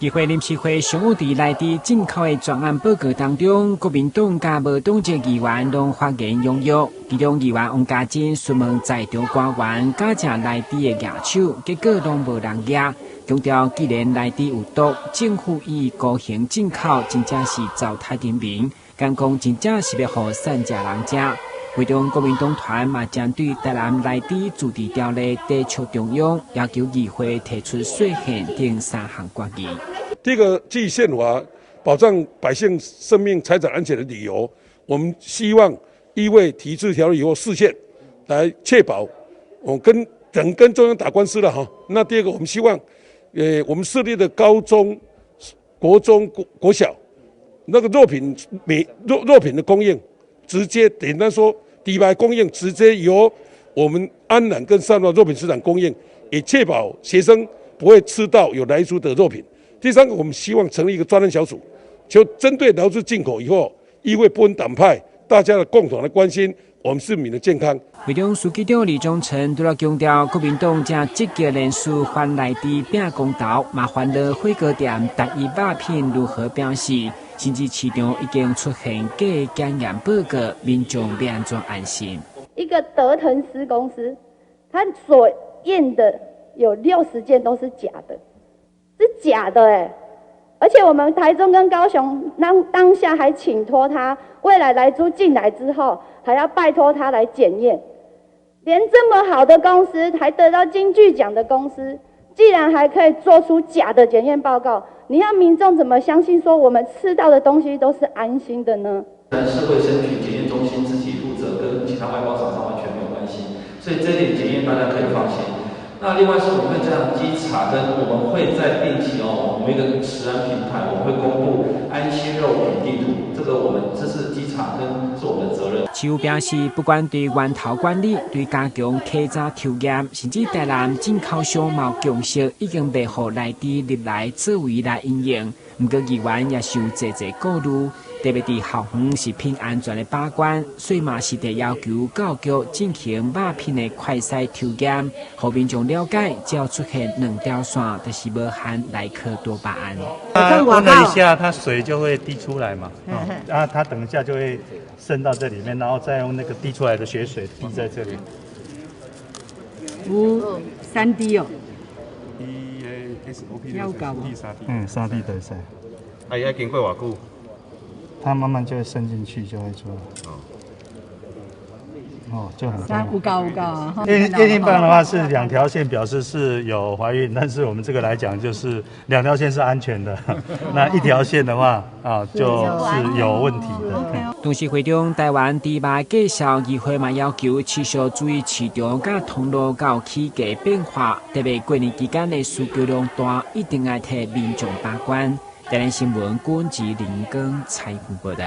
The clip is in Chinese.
议会临时会上午伫内地进口的专案报告当中，国民党甲无党籍议员拢发言踊跃。其中议员王家珍询问在场官员假借内地的牙手，结果拢无人牙。强调，既然内地有毒，政府以高行进口，真正是糟蹋人民。敢讲真正是要互善食人食。会中国民党团嘛针对台南内地自治条例提出中央，要求议会提出税限等3项决议。第一个，基于宪法保障百姓生命财产安全的理由，我们希望议会提出条例以后释宪，来确保我跟中央打官司了哈。那第二个，我们希望，我们设立的高中、国中、国小那个肉品的供应。直接简单说，底牌供应直接由我们安南跟善化肉品市场供应，也确保学生不会吃到有来猪的肉品。第三个，我们希望成立一个专案小组，就针对来猪进口以后，议会不分党派，大家的共同来关心我们市民的健康。会中书记长李宗诚除了强调国民党正积极联署返内地拼公道，麻烦了火锅店单一肉品如何表示。甚至市场已经出现假检验报告，民众要安怎安心？一个德腾斯公司，它所验的有60件都是假的，是假的哎！而且我们台中跟高雄当下还请托他，未来来猪进来之后，还要拜托他来检验。连这么好的公司，还得到金句奖的公司，既然还可以做出假的检验报告。你要民众怎么相信说我们吃到的东西都是安心的呢？社会生取检验中心自己负责，跟其他外包厂商完全没有关系，所以这点检验大家可以放心。那另外是我们会这样稽查，跟我们会在定期我们一个食安平台，我们会公布安心肉品地图，这是稽查跟是我们的责任。市府表示，不管对源头管理、对加强客查抽验，甚至台南进口商贸共识，已经未予内地入来作为来应用。不过议员也受侪顾虑，特别伫校园食品安全的把关，所以嘛是得要求教育进行肉品的快筛抽验，互民众了解，只要出现2条线，就是无含莱克多巴胺。它温了一下，它水就会滴出来嘛，然后它等一下就会渗到这里面，然后再用那个滴出来的血水滴在这里。3滴哦。要搞3滴对噻。啊，要经过多久？它慢慢就会渗进去，就会出来。就很有高啊。验孕棒的话是2条线，表示是有怀孕，但是我们这个来讲就是2条线是安全的，那1条线的话就是有问题的。同时，会中台湾猪肉介绍议会嘛要求持续注意市场甲通路有起价变化，特别过年期间的需求量大，一定要替民众把关。台南新闻管制林根采访报道。